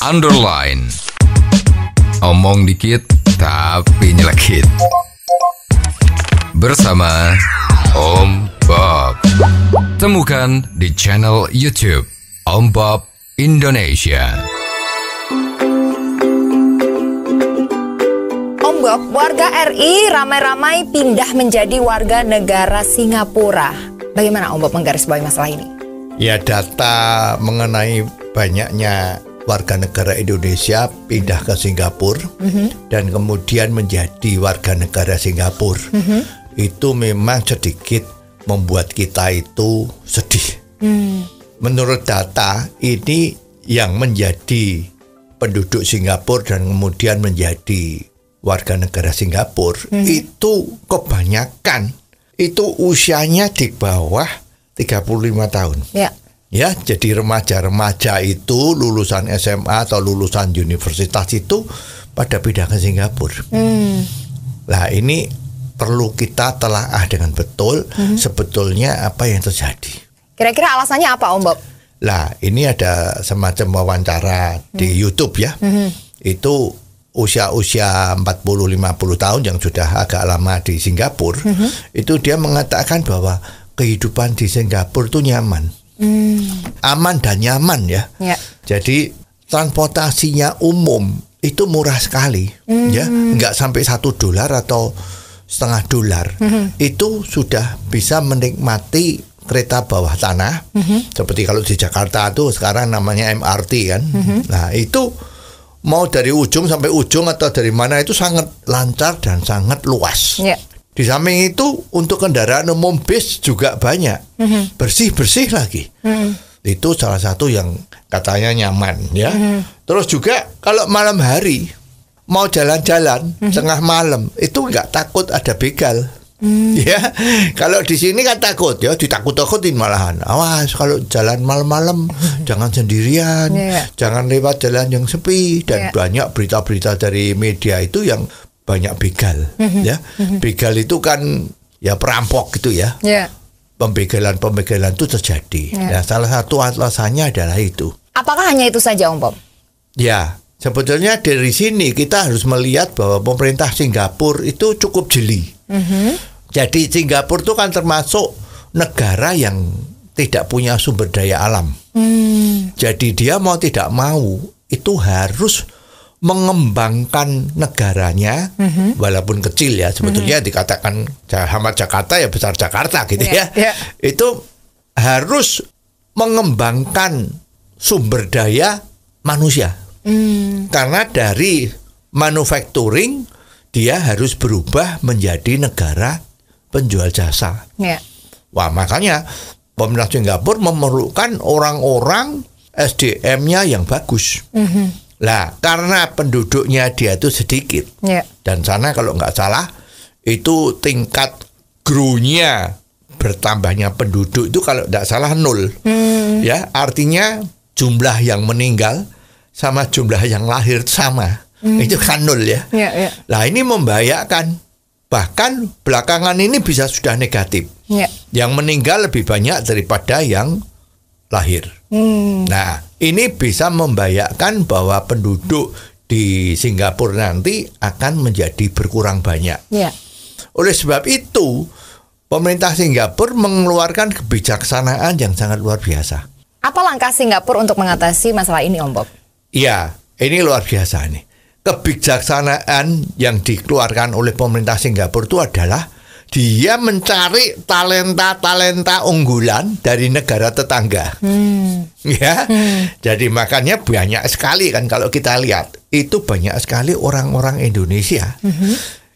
underline. Omong dikit tapi nyelekit. Bersama Om Bob. Temukan di channel YouTube Om Bob Indonesia. Om Bob, warga RI ramai-ramai pindah menjadi warga negara Singapura. Bagaimana Om Bob menggarisbawahi masalah ini? Ya, data mengenai banyaknya warga negara Indonesia pindah ke Singapura dan kemudian menjadi warga negara Singapura itu memang sedikit membuat kita itu sedih. Menurut data ini yang menjadi penduduk Singapura dan kemudian menjadi warga negara Singapura itu kebanyakan itu usianya di bawah 35 tahun. Ya, jadi remaja-remaja itu lulusan SMA atau lulusan universitas itu pada pindah ke Singapura. Nah, ini perlu kita telaah dengan betul sebetulnya apa yang terjadi. Kira-kira alasannya apa, Om Bob? Nah, ini ada semacam wawancara di YouTube ya. Itu usia-usia 40-50 tahun yang sudah agak lama di Singapura, itu dia mengatakan bahwa kehidupan di Singapura itu nyaman. Aman dan nyaman ya. Jadi transportasinya umum itu murah sekali, ya, nggak sampai $1 atau $0,5. Itu sudah bisa menikmati kereta bawah tanah, seperti kalau di Jakarta tuh sekarang namanya MRT kan. Nah, itu mau dari ujung sampai ujung atau dari mana itu sangat lancar dan sangat luas. Di samping itu untuk kendaraan umum bis juga banyak, bersih-bersih lagi. Itu salah satu yang katanya nyaman ya. Terus juga kalau malam hari mau jalan-jalan tengah malam itu nggak takut ada begal. Ya, kalau di sini kan takut ya, ditakut-takutin malahan. Awas kalau jalan malam-malam jangan sendirian, jangan lewat jalan yang sepi, dan banyak berita-berita dari media itu yang banyak begal, ya. Begal itu kan ya perampok gitu ya. Pembegalan itu terjadi. Nah, salah satu alasannya adalah itu. Apakah hanya itu saja, Om Bob? Ya, sebetulnya dari sini kita harus melihat bahwa pemerintah Singapura itu cukup jeli. Jadi Singapura itu kan termasuk negara yang tidak punya sumber daya alam. Jadi dia mau tidak mau itu harus mengembangkan negaranya, walaupun kecil ya, sebetulnya dikatakan sama Jakarta ya besar Jakarta gitu ya. Itu harus mengembangkan sumber daya manusia. Karena dari manufacturing dia harus berubah menjadi negara penjual jasa. Wah, makanya pemerintah Singapura memerlukan orang-orang SDM-nya yang bagus. Lah, karena penduduknya dia itu sedikit, dan sana kalau nggak salah itu tingkat grow-nya bertambahnya penduduk itu kalau nggak salah 0. Ya, artinya jumlah yang meninggal sama jumlah yang lahir sama. Itu kan 0 ya. Nah, ini membahayakan. Bahkan belakangan ini bisa sudah negatif. Yang meninggal lebih banyak daripada yang lahir. Nah, ini bisa membahayakan bahwa penduduk di Singapura nanti akan menjadi berkurang banyak. Oleh sebab itu, pemerintah Singapura mengeluarkan kebijaksanaan yang sangat luar biasa. Apa langkah Singapura untuk mengatasi masalah ini, Om Bob? Iya, ini luar biasa nih. Kebijaksanaan yang dikeluarkan oleh pemerintah Singapura itu adalah dia mencari talenta-talenta unggulan dari negara tetangga. Ya, jadi makanya banyak sekali kan kalau kita lihat itu banyak sekali orang-orang Indonesia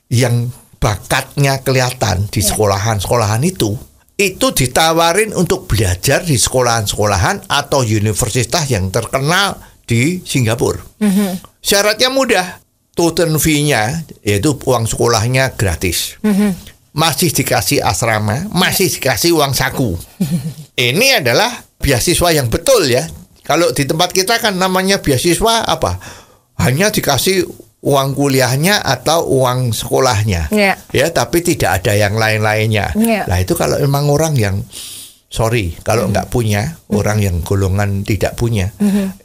yang bakatnya kelihatan di sekolahan-sekolahan itu ditawarin untuk belajar di sekolahan-sekolahan atau universitas yang terkenal di Singapura. Syaratnya mudah, tuition fee-nya yaitu uang sekolahnya gratis. Masih dikasih asrama, masih dikasih uang saku. Ini adalah beasiswa yang betul ya. Kalau di tempat kita kan namanya beasiswa apa? Hanya dikasih uang kuliahnya atau uang sekolahnya. Ya, tapi tidak ada yang lain-lainnya. Nah, itu kalau memang orang yang sorry kalau nggak punya, orang yang golongan tidak punya,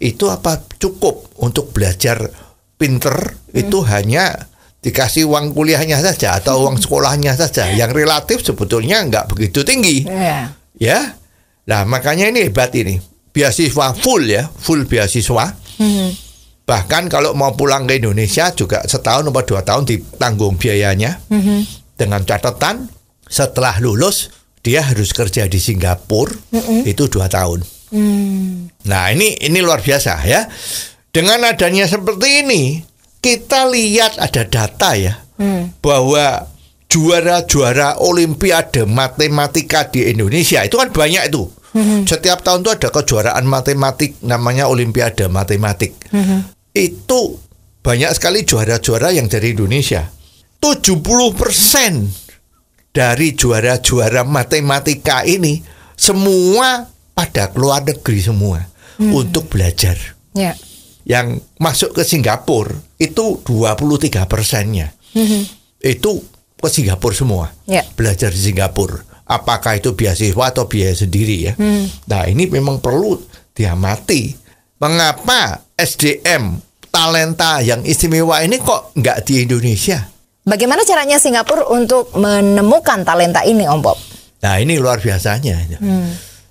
itu apa cukup untuk belajar pinter itu hanya dikasih uang kuliahnya saja atau uang sekolahnya saja, yang relatif sebetulnya nggak begitu tinggi, ya. Nah makanya ini hebat ini, beasiswa full ya, full beasiswa. Bahkan kalau mau pulang ke Indonesia juga setahun atau 2 tahun ditanggung biayanya, dengan catatan setelah lulus dia harus kerja di Singapura itu 2 tahun. Nah ini luar biasa ya. Dengan adanya seperti ini, kita lihat ada data ya, bahwa juara-juara Olimpiade matematika di Indonesia itu kan banyak itu. Setiap tahun itu ada kejuaraan matematik namanya Olimpiade matematik. Itu banyak sekali juara-juara yang dari Indonesia. 70% dari juara-juara matematika ini semua pada keluar negeri semua untuk belajar. Yang masuk ke Singapura itu 23%-nya itu ke Singapura semua, belajar di Singapura. Apakah itu beasiswa atau biaya sendiri ya? Nah ini memang perlu diamati. Mengapa SDM talenta yang istimewa ini kok nggak di Indonesia? Bagaimana caranya Singapura untuk menemukan talenta ini, Om Bob? Nah ini luar biasanya.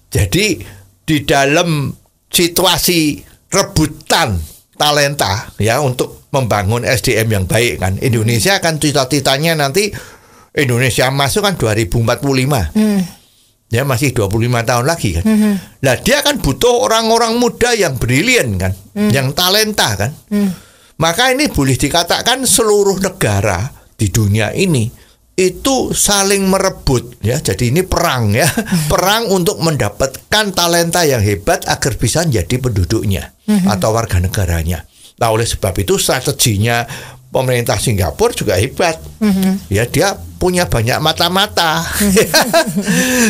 Jadi di dalam situasi rebutan talenta ya untuk membangun SDM yang baik kan, Indonesia kan cita-citanya nanti Indonesia masuk kan 2045, ya masih 25 tahun lagi kan. Nah dia kan butuh orang-orang muda yang brilian kan, yang talenta kan. Maka ini boleh dikatakan seluruh negara di dunia ini itu saling merebut ya. Jadi ini perang ya, perang untuk mendapatkan talenta yang hebat agar bisa menjadi penduduknya atau warga negaranya. Nah oleh sebab itu strateginya pemerintah Singapura juga hebat. Ya dia punya banyak mata-mata.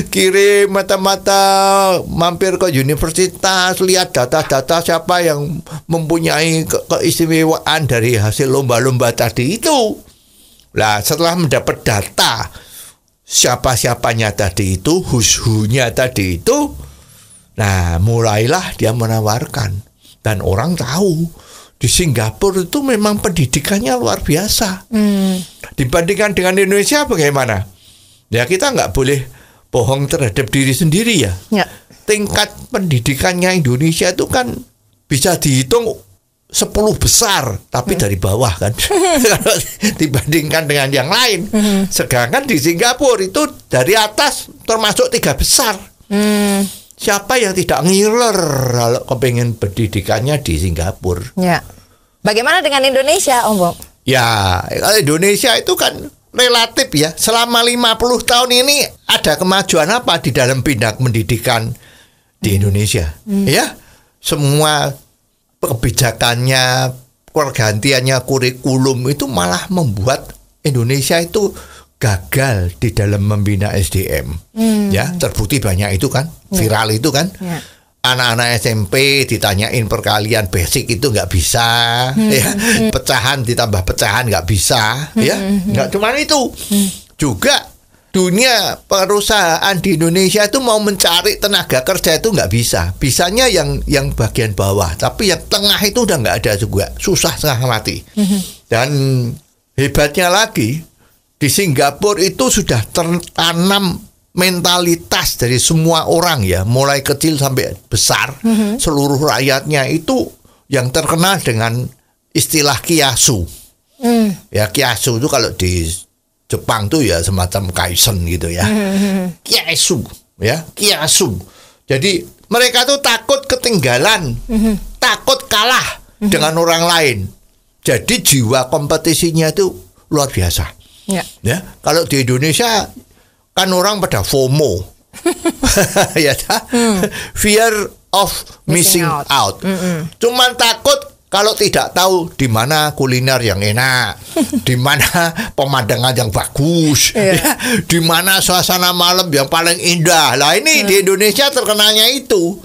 Kirim mata-mata mampir ke universitas, lihat data-data siapa yang mempunyai keistimewaan dari hasil lomba-lomba tadi itu. Nah setelah mendapat data siapa-siapanya tadi itu, who's-who-nya tadi itu, nah mulailah dia menawarkan. Dan orang tahu di Singapura itu memang pendidikannya luar biasa. Dibandingkan dengan Indonesia bagaimana? Ya kita nggak boleh bohong terhadap diri sendiri ya. Tingkat pendidikannya Indonesia itu kan bisa dihitung 10 besar, tapi dari bawah kan. Kalau dibandingkan dengan yang lain. Sedangkan di Singapura itu dari atas termasuk 3 besar. Siapa yang tidak ngiler kalau kepengen pendidikannya di Singapura? Ya. Bagaimana dengan Indonesia, Om Bob? Ya, Indonesia itu kan relatif ya. Selama 50 tahun ini ada kemajuan apa di dalam bidang pendidikan di Indonesia? Ya, semua kebijakannya, pergantiannya kurikulum itu malah membuat Indonesia itu gagal di dalam membina SDM. Ya, terbukti banyak itu kan, viral itu kan. Anak-anak SMP ditanyain perkalian basic itu nggak bisa, ya. Pecahan ditambah pecahan nggak bisa, ya. Nggak cuma itu, juga dunia perusahaan di Indonesia itu mau mencari tenaga kerja itu nggak bisa. Bisanya yang bagian bawah, tapi yang tengah itu udah nggak ada juga, susah setengah mati. Dan hebatnya lagi di Singapura itu sudah tertanam mentalitas dari semua orang ya, mulai kecil sampai besar, seluruh rakyatnya itu yang terkenal dengan istilah kiasu. Ya kiasu itu kalau di Jepang tuh ya semacam kaisen gitu ya. Kiasu, ya, kiasu. Jadi mereka tuh takut ketinggalan, takut kalah dengan orang lain. Jadi jiwa kompetisinya itu luar biasa. Ya, kalau di Indonesia kan orang pada FOMO. Ya, fear of missing out. Cuman takut kalau tidak tahu di mana kuliner yang enak, di mana pemandangan yang bagus, ya, di mana suasana malam yang paling indah. Lah ini di Indonesia terkenalnya itu.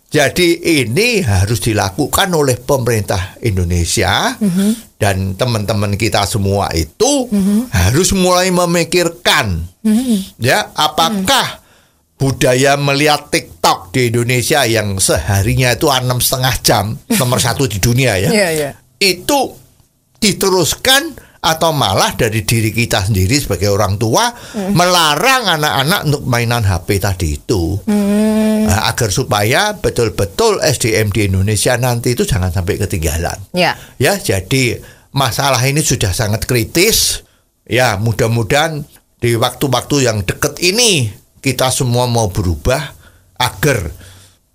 Jadi ini harus dilakukan oleh pemerintah Indonesia dan teman-teman kita semua itu harus mulai memikirkan, ya, apakah budaya melihat TikTok di Indonesia yang seharinya itu 6,5 jam, nomor 1 di dunia ya. Itu diteruskan atau malah dari diri kita sendiri sebagai orang tua melarang anak-anak untuk mainan HP tadi itu. Nah, agar supaya betul-betul SDM di Indonesia nanti itu jangan sampai ketinggalan. Ya, jadi masalah ini sudah sangat kritis. Ya, mudah-mudahan di waktu-waktu yang dekat ini kita semua mau berubah agar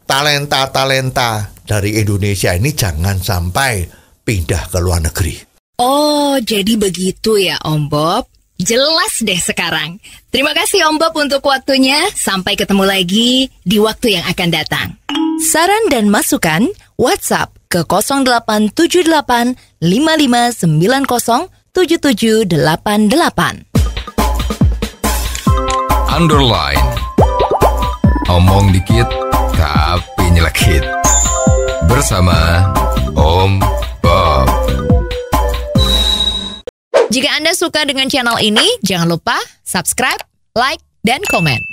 talenta-talenta dari Indonesia ini jangan sampai pindah ke luar negeri. Oh, jadi begitu ya Om Bob. Jelas deh sekarang. Terima kasih Om Bob untuk waktunya. Sampai ketemu lagi di waktu yang akan datang. Saran dan masukan WhatsApp ke 0878 5590 7788. Underline. Omong dikit tapi nyelekit. Bersama Om Bob. Jika Anda suka dengan channel ini, jangan lupa subscribe, like, dan komen.